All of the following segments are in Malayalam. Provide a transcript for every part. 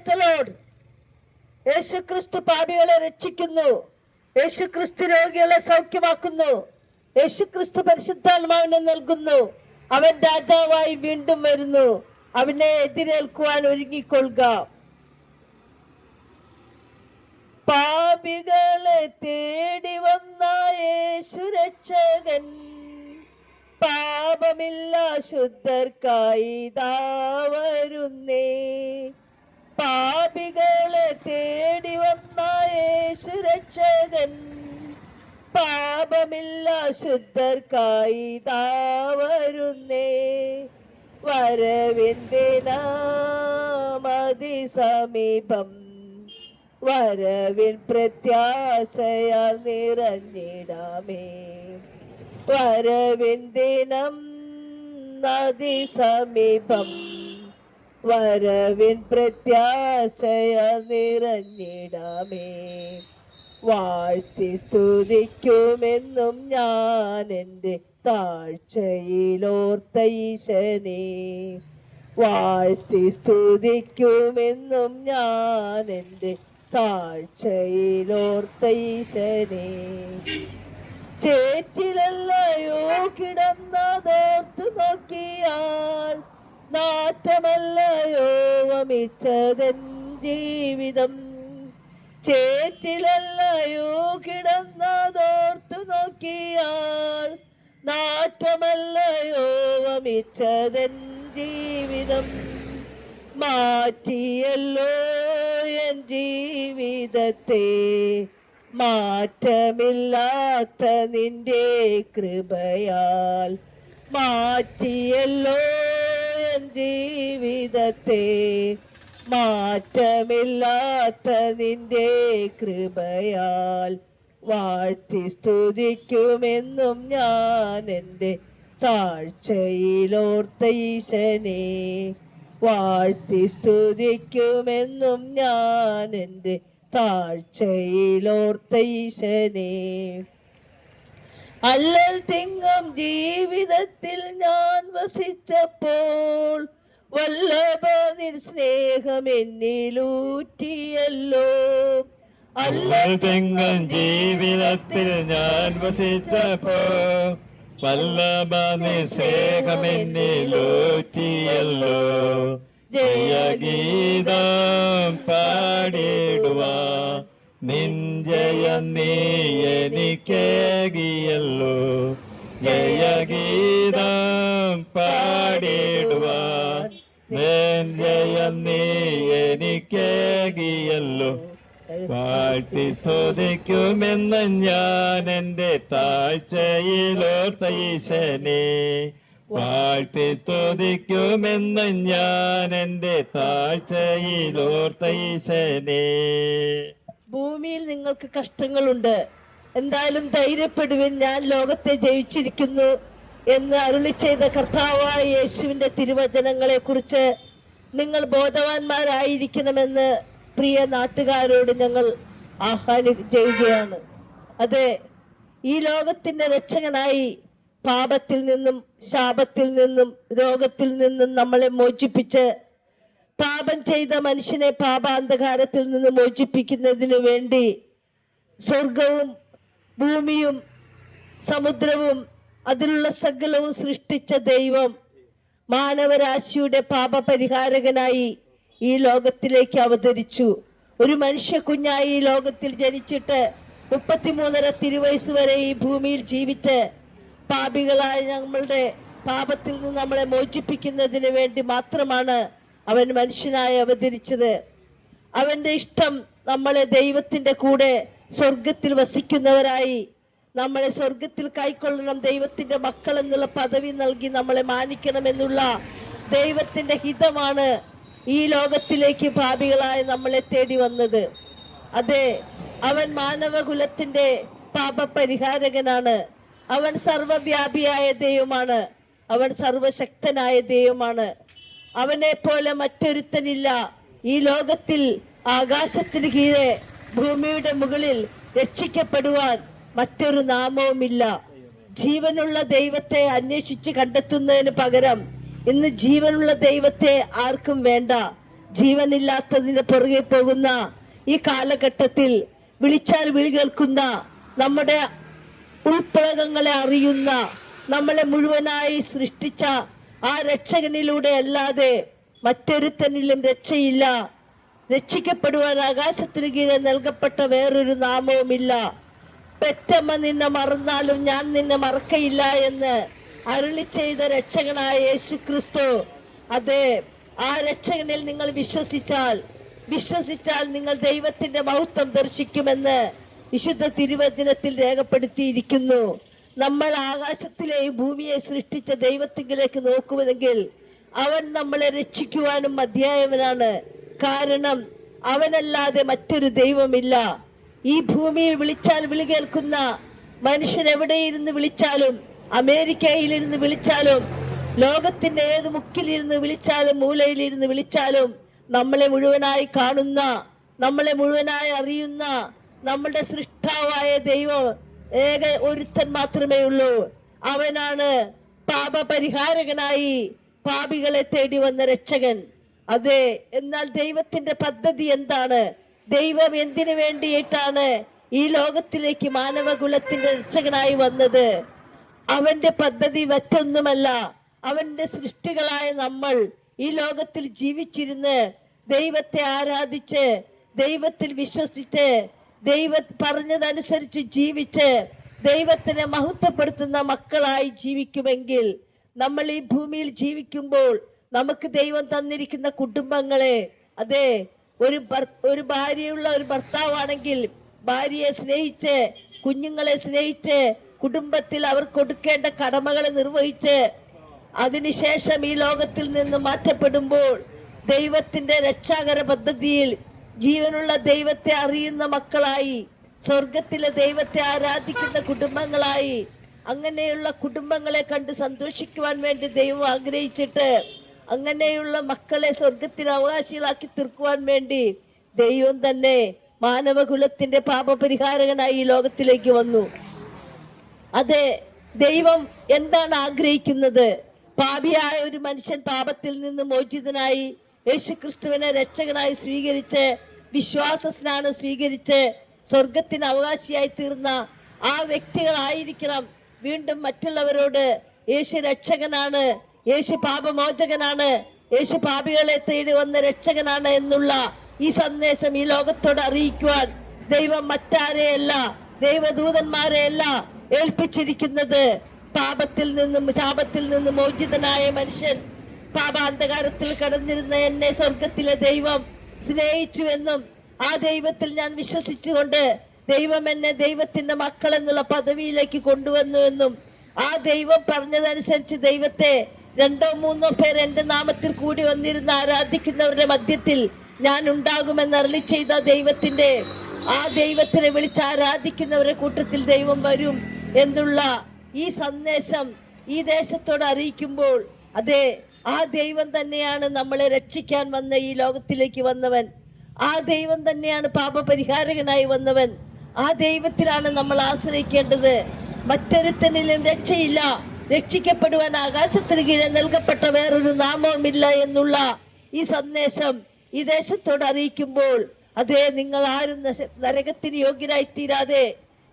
Praise the Lord. യേശുക്രിസ്തു പാപികളെ രക്ഷിക്കുന്നു. യേശുക്രിസ്തു രോഗികളെ സൗഖ്യമാക്കുന്നു. യേശുക്രിസ്തു പരിശുദ്ധാത്മാവിനെ നൽകുന്നു. അവൻ രാജാവായി വീണ്ടും വരുന്നു. അവനെ എതിരേൽക്കുവാൻ ഒരുങ്ങിക്കൊള്ളുക. പാപികളെ തേടി വന്ന യേശു രക്ഷകൻ, പാപമില്ല ശുദ്ധർക്കായി ദാ വരുന്നേ. പാപികളെ തേടി വന്ന യേശു രക്ഷകൻ, പാപമില്ല ശുദ്ധർക്കായി ദാ വരുന്നേ. വരവിന്ദിനാമതി സമീപം, വരവിൻ പ്രത്യാശയാൽ നിറഞ്ഞിടാമേ. വരവിൻ ദിനം നദി സമീപം, വരവിൻ പ്രത്യാശയാൽ നിറഞ്ഞിടാമേ. വാഴ്ത്തി സ്തുതിക്കുമെന്നും ഞാൻ എൻ്റെ താഴ്ചയിലോർത്ത ഈശനെ. വാഴ്ത്തി സ്തുതിക്കുമെന്നും ഞാൻ എൻ്റെ താഴ്ചയിലോർത്ത ഈശനെ. ചേറ്റിലല്ലയോ കിടന്നതോർത്തു നോക്കിയാൽ, നാറ്റമല്ലയോ വമിച്ചതൻ ജീവിതം. ചേറ്റിലല്ലയോ കിടന്നതോർത്തു നോക്കിയാൽ, നാറ്റമല്ലയോ വമിച്ചതൻ ജീവിതം. മാറ്റിയല്ലോ എൻ ജീവിതത്തെ, മാറ്റമില്ലാത്ത നിന്റെ കൃപയാൽ. മാറ്റിയല്ലോ എൻ ജീവിതത്തെ, മാറ്റമില്ലാത്ത നിന്റെ കൃപയാൽ. വാഴ്ത്തി സ്തുതിക്കുമെന്നും ഞാൻ എൻ്റെ താഴ്ചയിലോർത്ത ഈശനെ. വാഴ്ത്തി സ്തുതിക്കുമെന്നും ഞാൻ എൻ്റെ താഴ്ചയിലോർത്ത ഈശനെ. അല്ലൽ തിങ്ങും ജീവിതത്തിൽ ഞാൻ വസിച്ചപ്പോൾ, വല്ലഭനിൻ സ്നേഹം എന്നിലൂറ്റിയല്ലോ. അല്ലൽ തിങ്ങും ജീവിതത്തിൽ ഞാൻ വസിച്ചപ്പോൾ, വല്ലഭനിൻ സ്നേഹം എന്നിലൂറ്റിയല്ലോ. ജയഗീതം പാടിടുവാ നിൻ ജയം നീ എനിക്കേകിയല്ലോ. ജയഗീതം പാടിടുവാ നിൻ ജയം നീ എനിക്കേകിയല്ലോ. വാഴ്ത്തി സ്തുതിക്കുമെന്ന് ഞാൻ എൻ്റെ താഴ്ചയിലോർത്ത ഈശനെ. വാഴ്ത്തി സ്തുതിക്കുമെന്ന് ഞാൻ എൻ്റെ താഴ്ചയിലോർത്ത ഈശനെ. ഭൂമിയിൽ നിങ്ങൾക്ക് കഷ്ടങ്ങളുണ്ട്, എന്തായാലും ധൈര്യപ്പെടുവിൻ, ഞാൻ ലോകത്തെ ജയിച്ചിരിക്കുന്നു എന്ന് അരുളി ചെയ്ത കർത്താവായ യേശുവിന്റെ തിരുവചനങ്ങളെ കുറിച്ച് നിങ്ങൾ ബോധവാന്മാരായിരിക്കണമെന്ന് പ്രിയ നാട്ടുകാരോട് ഞങ്ങൾ ആഹ്വാനം ചെയ്യുകയാണ്. അതെ, ഈ ലോകത്തിന്റെ രക്ഷകനായി പാപത്തിൽ നിന്നും ശാപത്തിൽ നിന്നും രോഗത്തിൽ നിന്നും നമ്മളെ മോചിപ്പിച്ച്, പാപം ചെയ്ത മനുഷ്യനെ പാപാന്ധകാരത്തിൽ നിന്ന് മോചിപ്പിക്കുന്നതിനു വേണ്ടി സ്വർഗവും ഭൂമിയും സമുദ്രവും അതിലുള്ള സകലവും സൃഷ്ടിച്ച ദൈവം മാനവരാശിയുടെ പാപപരിഹാരകനായി ഈ ലോകത്തിലേക്ക് അവതരിച്ചു. ഒരു മനുഷ്യ കുഞ്ഞായി ഈ ലോകത്തിൽ ജനിച്ചിട്ട് 33.5 തിരുവയസ്സ് വരെ ഈ ഭൂമിയിൽ ജീവിച്ച് പാപികളായ നമ്മളുടെ പാപത്തിൽ നിന്ന് നമ്മളെ മോചിപ്പിക്കുന്നതിന് വേണ്ടി മാത്രമാണ് അവൻ മനുഷ്യനായി അവതരിച്ചത്. അവന്റെ ഇഷ്ടം നമ്മളെ ദൈവത്തിന്റെ കൂടെ സ്വർഗത്തിൽ വസിക്കുന്നവരായി, നമ്മളെ സ്വർഗത്തിൽ കൈക്കൊള്ളണം, ദൈവത്തിന്റെ മക്കൾ എന്നുള്ള പദവി നൽകി നമ്മളെ മാനിക്കണമെന്നുള്ള ദൈവത്തിന്റെ ഹിതമാണ് ഈ ലോകത്തിലേക്ക് പാപികളായ നമ്മളെ തേടി വന്നത്. അതെ, അവൻ മാനവകുലത്തിന്റെ പാപപരിഹാരകനാണ്. അവൻ സർവവ്യാപിയായ ദൈവമാണ്. അവൻ സർവശക്തനായ ദൈവമാണ്. അവനെ പോലെ മറ്റൊരുത്തനില്ല. ഈ ലോകത്തിൽ ആകാശത്തിന് കീഴെ ഭൂമിയുടെ മുകളിൽ രക്ഷിക്കപ്പെടുവാൻ മറ്റൊരു നാമവുമില്ല. ജീവനുള്ള ദൈവത്തെ അന്വേഷിച്ച് കണ്ടെത്തുന്നതിന് പകരം ഇന്ന് ജീവനുള്ള ദൈവത്തെ ആർക്കും വേണ്ട. ജീവനില്ലാത്തതിന് പുറകെ പോകുന്ന ഈ കാലഘട്ടത്തിൽ വിളിച്ചാൽ വിളി കേൾക്കുന്ന, നമ്മുടെ ഉൾപ്പളകങ്ങളെ അറിയുന്ന, നമ്മളെ മുഴുവനായി സൃഷ്ടിച്ച ആ രക്ഷകനിലൂടെ അല്ലാതെ മറ്റൊരുത്തനിലും രക്ഷയില്ല. രക്ഷിക്കപ്പെടുവാൻ ആകാശത്തിന് കീഴെ നൽകപ്പെട്ട വേറൊരു നാമവുമില്ല. പെറ്റമ്മ നിന്നെ മറന്നാലും ഞാൻ നിന്നെ മറക്കയില്ല എന്ന് അരുളി ചെയ്ത രക്ഷകനായ യേശു ക്രിസ്തു, അതെ, ആ രക്ഷകനിൽ നിങ്ങൾ വിശ്വസിച്ചാൽ നിങ്ങൾ ദൈവത്തിന്റെ മഹത്വം ദർശിക്കുമെന്ന് വിശുദ്ധ തിരുവചനത്തിൽ രേഖപ്പെടുത്തിയിരിക്കുന്നു. നമ്മൾ ആകാശത്തിലെയും ഭൂമിയെ സൃഷ്ടിച്ച ദൈവത്തിങ്കിലേക്ക് നോക്കുമെങ്കിൽ അവൻ നമ്മളെ രക്ഷിക്കുവാനും മധ്യായവനാണ്. കാരണം അവനല്ലാതെ മറ്റൊരു ദൈവമില്ല. ഈ ഭൂമിയിൽ വിളിച്ചാൽ വിളി കേൾക്കുന്ന മനുഷ്യൻ എവിടെയിരുന്ന് വിളിച്ചാലും, അമേരിക്കയിലിരുന്ന് വിളിച്ചാലും, ലോകത്തിന്റെ ഏത് മുക്കിലിരുന്ന് വിളിച്ചാലും, മൂലയിലിരുന്ന് വിളിച്ചാലും നമ്മളെ മുഴുവനായി കാണുന്ന, നമ്മളെ മുഴുവനായി അറിയുന്ന നമ്മുടെ സൃഷ്ടാവായ ദൈവം ഏക ഒരുത്തൻ മാത്രമേ ഉള്ളൂ. അവനാണ് പാപപരിഹാരകനായി പാപികളെ തേടി വന്ന രക്ഷകൻ. അതെ, എന്നാൽ ദൈവത്തിന്റെ പദ്ധതി എന്താണ്? ദൈവം എന്തിനു വേണ്ടിയിട്ടാണ് ഈ ലോകത്തിലേക്ക് മാനവകുലത്തിന്റെ രക്ഷകനായി വന്നത്? അവന്റെ പദ്ധതി മറ്റൊന്നുമല്ല. അവന്റെ സൃഷ്ടികളായ നമ്മൾ ഈ ലോകത്തിൽ ജീവിച്ചിരുന്ന് ദൈവത്തെ ആരാധിച്ച്, ദൈവത്തിൽ വിശ്വസിച്ച്, ദൈവം പറഞ്ഞതനുസരിച്ച് ജീവിച്ച് ദൈവത്തിനെ മഹത്വപ്പെടുത്തുന്ന മക്കളായി ജീവിക്കുമെങ്കിൽ, നമ്മൾ ഈ ഭൂമിയിൽ ജീവിക്കുമ്പോൾ നമുക്ക് ദൈവം തന്നിരിക്കുന്ന കുടുംബങ്ങളെ, അതെ, ഒരു ഭാര്യയുള്ള ഒരു ഭർത്താവാണെങ്കിൽ ഭാര്യയെ സ്നേഹിച്ച്, കുഞ്ഞുങ്ങളെ സ്നേഹിച്ച്, കുടുംബത്തിൽ അവർ കൊടുക്കേണ്ട കടമകളെ നിർവഹിച്ച്, അതിനുശേഷം ഈ ലോകത്തിൽ നിന്ന് മാറ്റപ്പെടുമ്പോൾ ദൈവത്തിന്റെ രക്ഷാകര പദ്ധതിയിൽ ജീവനുള്ള ദൈവത്തെ അറിയുന്ന മക്കളായി, സ്വർഗത്തിലെ ദൈവത്തെ ആരാധിക്കുന്ന കുടുംബങ്ങളായി, അങ്ങനെയുള്ള കുടുംബങ്ങളെ കണ്ട് സന്തോഷിക്കുവാൻ വേണ്ടി ദൈവം ആഗ്രഹിച്ചിട്ട് അങ്ങനെയുള്ള മക്കളെ സ്വർഗത്തിന് അവകാശികളാക്കി തീർക്കുവാൻ വേണ്ടി ദൈവം തന്നെ മാനവകുലത്തിന്റെ പാപപരിഹാരകനായി ഈ ലോകത്തിലേക്ക് വന്നു. അതെ, ദൈവം എന്താണ് ആഗ്രഹിക്കുന്നത്? പാപിയായ ഒരു മനുഷ്യൻ പാപത്തിൽ നിന്ന് മോചിതനായി യേശുക്രിസ്തുവിനെ രക്ഷകനായി സ്വീകരിച്ച്, വിശ്വാസ സ്നാനം സ്വീകരിച്ച് സ്വർഗത്തിന് അവകാശിയായി തീർന്ന ആ വ്യക്തികളായിരിക്കണം വീണ്ടും മറ്റുള്ളവരോട് യേശു രക്ഷകനാണ്, യേശു പാപമോചകനാണ്, യേശു പാപികളെ തേടി വന്ന രക്ഷകനാണ് എന്നുള്ള ഈ സന്ദേശം ഈ ലോകത്തോട് അറിയിക്കുവാൻ ദൈവം മറ്റാരെയല്ല, ദൈവദൂതന്മാരെയല്ല ഏൽപ്പിച്ചിരിക്കുന്നത്. പാപത്തിൽ നിന്നും ശാപത്തിൽ നിന്നും മോചിതനായ മനുഷ്യൻ, പാപാന്ധകാരത്തിൽ കടന്നിരുന്ന എന്നെ സ്വർഗത്തിലെ ദൈവം സ്നേഹിച്ചുവെന്നും ആ ദൈവത്തിൽ ഞാൻ വിശ്വസിച്ചുകൊണ്ട് ദൈവം എന്നെ ദൈവത്തിന്റെ മക്കൾ എന്നുള്ള പദവിയിലേക്ക് കൊണ്ടുവന്നുവെന്നും, ആ ദൈവം പറഞ്ഞതനുസരിച്ച് ദൈവത്തെ 2-3 പേർ എന്റെ നാമത്തിൽ കൂടി വന്നിരുന്ന് ആരാധിക്കുന്നവരുടെ മധ്യത്തിൽ ഞാൻ ഉണ്ടാകുമെന്ന് അരുളി ചെയ്ത ദൈവത്തിന്റെ, ആ ദൈവത്തിനെ വിളിച്ച് ആരാധിക്കുന്നവരുടെ കൂട്ടത്തിൽ ദൈവം വരും എന്നുള്ള ഈ സന്ദേശം ഈ ദേശത്തോട് അറിയിക്കുമ്പോൾ, അതെ, ആ ദൈവം തന്നെയാണ് നമ്മളെ രക്ഷിക്കാൻ വന്ന ഈ ലോകത്തിലേക്ക് വന്നവൻ. ആ ദൈവം തന്നെയാണ് പാപപരിഹാരകനായി വന്നവൻ. ആ ദൈവത്തിലാണ് നമ്മൾ ആശ്രയിക്കേണ്ടത്. മറ്റൊരുത്തനിലും രക്ഷയില്ല. രക്ഷിക്കപ്പെടുവാൻ ആകാശത്തിന് കീഴെ നൽകപ്പെട്ട വേറൊരു നാമവുമില്ല എന്നുള്ള ഈ സന്ദേശം ഈ ദേശത്തോട് അറിയിക്കുമ്പോൾ, അതേ, നിങ്ങൾ ആരും നരകത്തിന് യോഗ്യരായി തീരാതെ,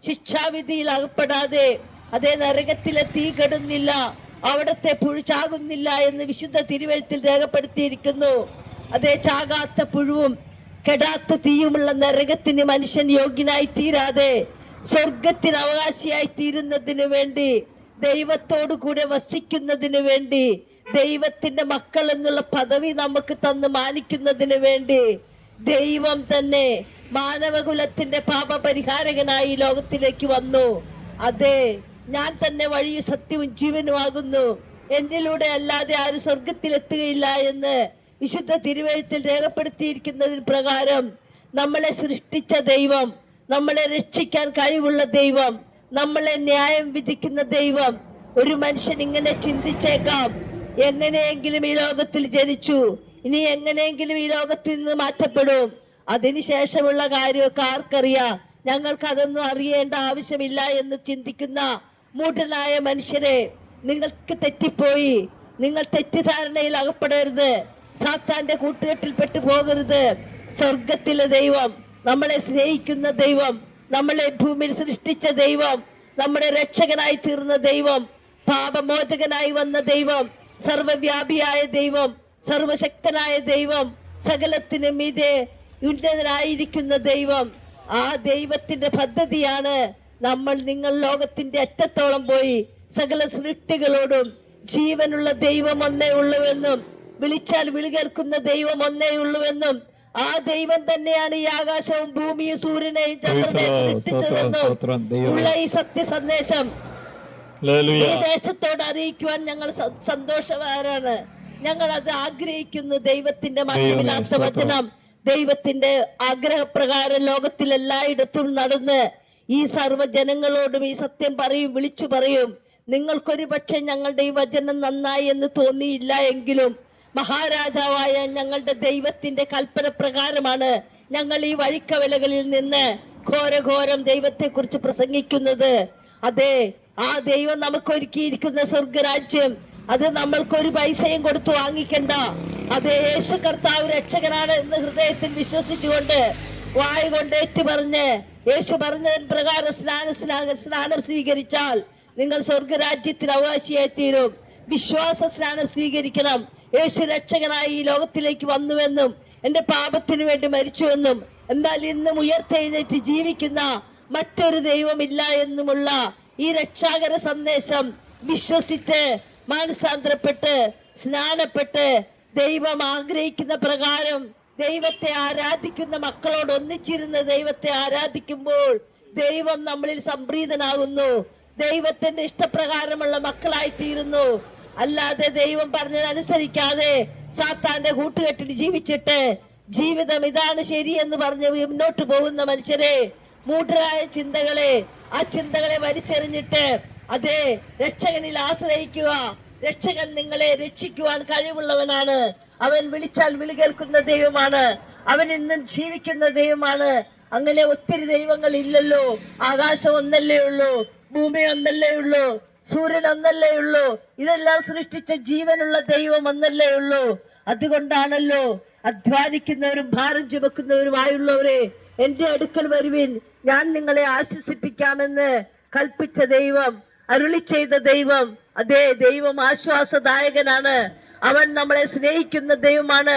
ശിക്ഷാവിധിയിൽ അകപ്പെടാതെ, അതേ, നരകത്തിലെ തീ കെടുന്നില്ല, അവിടത്തെ പുഴു ചാകുന്നില്ല എന്ന് വിശുദ്ധ തിരുവെഴുത്തിൽ രേഖപ്പെടുത്തിയിരിക്കുന്നു. അതേ, ചാകാത്ത പുഴുവും കെടാത്ത തീയുമുള്ള നരകത്തിന് മനുഷ്യൻ യോഗ്യനായി തീരാതെ സ്വർഗത്തിന് അവകാശിയായി തീരുന്നതിനു വേണ്ടി, ദൈവത്തോടു കൂടെ വസിക്കുന്നതിന് വേണ്ടി, ദൈവത്തിന്റെ മക്കൾ എന്നുള്ള പദവി നമുക്ക് തന്ന് മാനിക്കുന്നതിന് വേണ്ടി ദൈവം തന്നെ മാനവകുലത്തിന്റെ പാപപരിഹാരകനായി ലോകത്തിലേക്ക് വന്നു. അതെ, ഞാൻ തന്നെ വഴിയും സത്യവും ജീവനുമാകുന്നു, എന്നിലൂടെ അല്ലാതെ ആരും സ്വർഗത്തിലെത്തുകയില്ല എന്ന് വിശുദ്ധ തിരുവെഴുത്തിൽ രേഖപ്പെടുത്തിയിരിക്കുന്നതിന് പ്രകാരം നമ്മളെ സൃഷ്ടിച്ച ദൈവം, നമ്മളെ രക്ഷിക്കാൻ കഴിവുള്ള ദൈവം, നമ്മളെ ന്യായം വിധിക്കുന്ന ദൈവം. ഒരു മനുഷ്യൻ ഇങ്ങനെ ചിന്തിച്ചേക്കാം, എങ്ങനെയെങ്കിലും ഈ ലോകത്തിൽ ജനിച്ചു, ഇനി എങ്ങനെയെങ്കിലും ഈ ലോകത്തിൽ നിന്ന് മാറ്റപ്പെടും, അതിനുശേഷമുള്ള കാര്യമൊക്കെ ആർക്കറിയാം, ഞങ്ങൾക്ക് അതൊന്നും അറിയേണ്ട ആവശ്യമില്ല എന്ന് ചിന്തിക്കുന്ന മൂഢനായ മനുഷ്യരെ, നിങ്ങൾക്ക് തെറ്റിപ്പോയി. നിങ്ങൾ തെറ്റിദ്ധാരണയിൽ അകപ്പെടരുത്. സാത്താന്റെ കൂട്ടുകെട്ടിൽപ്പെട്ടു പോകരുത്. സ്വർഗത്തിലെ ദൈവം, നമ്മളെ സ്നേഹിക്കുന്ന ദൈവം, നമ്മളെ ഭൂമിയിൽ സൃഷ്ടിച്ച ദൈവം, നമ്മുടെ രക്ഷകനായി തീർന്ന ദൈവം, പാപമോചകനായി വന്ന ദൈവം, സർവവ്യാപിയായ ദൈവം, സർവശക്തനായ ദൈവം, സകലത്തിനും മീതെ ഉന്നതനായിരിക്കുന്ന ദൈവം. ആ ദൈവത്തിന്റെ പദ്ധതിയാണ് നിങ്ങൾ ലോകത്തിന്റെ അറ്റത്തോളം പോയി സകല സൃഷ്ടികളോടും ജീവനുള്ള ദൈവം ഒന്നേ ഉള്ളുവെന്നും വിളിച്ചാൽ വിളി കേൾക്കുന്ന ദൈവം ഒന്നേ ഉള്ളുവെന്നും ആ ദൈവം തന്നെയാണ് ഈ ആകാശവും ഭൂമിയും സൂര്യനെയും ചന്ദ്രനെയും സൃഷ്ടിച്ചതെന്നും ഉള്ള ഈ സത്യ സന്ദേശം ഈ ദേശത്തോട് അറിയിക്കുവാൻ ഞങ്ങൾ സന്തോഷവാരാണ്. ഞങ്ങൾ അത് ആഗ്രഹിക്കുന്നു. ദൈവത്തിന്റെ മഹിമില്ലാത്ത വചനം ദൈവത്തിന്റെ ആഗ്രഹപ്രകാരം ലോകത്തിൽ എല്ലായിടത്തും നടന്ന് ഈ സർവ്വജനങ്ങളോടും ഈ സത്യം പറയും, വിളിച്ചു പറയും. നിങ്ങൾക്കൊരു പക്ഷെ ഞങ്ങളുടെ ഈ വചനം നന്നായി എന്ന് തോന്നിയില്ല എങ്കിലും മഹാരാജാവായ ഞങ്ങളുടെ ദൈവത്തിന്റെ കൽപ്പന പ്രകാരമാണ് ഞങ്ങൾ ഈ വഴിക്കവലകളിൽ നിന്ന് ഘോരഘോരം ദൈവത്തെക്കുറിച്ച് പ്രസംഗിക്കുന്നത്. അതെ, ആ ദൈവം നമുക്ക് ഒരുക്കിയിരിക്കുന്ന സ്വർഗരാജ്യം അത് നമ്മൾക്കൊരു പൈസയും കൊടുത്ത് വാങ്ങിക്കണ്ട. അത് യേശു കർത്താവ് രക്ഷകനാണ് എന്ന് ഹൃദയത്തിൽ വിശ്വസിച്ചുകൊണ്ട് വായ കൊണ്ട് ഏറ്റുപറഞ്ഞ് യേശു പറഞ്ഞതിന് പ്രകാരം സ്നാനം സ്വീകരിച്ചാൽ നിങ്ങൾ സ്വർഗരാജ്യത്തിന് അവകാശിയായി തീരും. വിശ്വാസ സ്നാനം സ്വീകരിക്കണം. യേശു രക്ഷകനായി ഈ ലോകത്തിലേക്ക് വന്നുവെന്നും എന്റെ പാപത്തിനു വേണ്ടി മരിച്ചുവെന്നും എന്നാൽ ഇന്നും ഉയർത്തെഴുന്നേറ്റ് ജീവിക്കുന്ന മറ്റൊരു ദൈവമില്ല എന്നുമുള്ള ഈ രക്ഷാകര സന്ദേശം വിശ്വസിച്ച് മാനസാന്തരപ്പെട്ട് സ്നാനപ്പെട്ട് ദൈവം ആഗ്രഹിക്കുന്ന പ്രകാരം ദൈവത്തെ ആരാധിക്കുന്ന മക്കളോട് ഒന്നിച്ചിരുന്ന് ദൈവത്തെ ആരാധിക്കുമ്പോൾ ദൈവം നമ്മളിൽ സംപ്രീതനാകുന്നു. ദൈവത്തിന്റെ ഇഷ്ടപ്രകാരമുള്ള മക്കളായി തീരുന്നു. അല്ലാതെ ദൈവം പറഞ്ഞതനുസരിക്കാതെ സാത്താന്റെ കൂട്ടുകെട്ടിൽ ജീവിച്ചിട്ട് ജീവിതം ഇതാണ് ശരിയെന്ന് പറഞ്ഞ് മുന്നോട്ട് പോകുന്ന മനുഷ്യരെ, മൂഢരായ ചിന്തകളെ, ആ ചിന്തകളെ വലിച്ചെറിഞ്ഞിട്ട് അതെ രക്ഷകനിൽ ആശ്രയിക്കുക. രക്ഷകൻ നിങ്ങളെ രക്ഷിക്കുവാൻ കഴിവുള്ളവനാണ്. അവൻ വിളിച്ചാൽ വിളി കേൾക്കുന്ന ദൈവമാണ്. അവൻ ഇന്നും ജീവിക്കുന്ന ദൈവമാണ്. അങ്ങനെ ഒത്തിരി ദൈവങ്ങൾ ഇല്ലല്ലോ. ആകാശം ഒന്നല്ലേ ഉള്ളൂ, ഭൂമി ഒന്നല്ലേ ഉള്ളൂ, സൂര്യൻ ഒന്നല്ലേ ഉള്ളൂ. ഇതെല്ലാം സൃഷ്ടിച്ച ജീവനുള്ള ദൈവം ഒന്നല്ലേ ഉള്ളൂ. അതുകൊണ്ടാണല്ലോ അധ്വാനിക്കുന്നവരും ഭാരം ചുമക്കുന്നവരുമായുള്ളവരെ എന്റെ അടുക്കൽ വരുവിൻ, ഞാൻ നിങ്ങളെ ആശ്വസിപ്പിക്കാമെന്ന് കൽപ്പിച്ച ദൈവം, അരുളി ചെയ്ത ദൈവം. അതേ ദൈവം ആശ്വാസദായകനാണ്. അവൻ നമ്മളെ സ്നേഹിക്കുന്ന ദൈവമാണ്.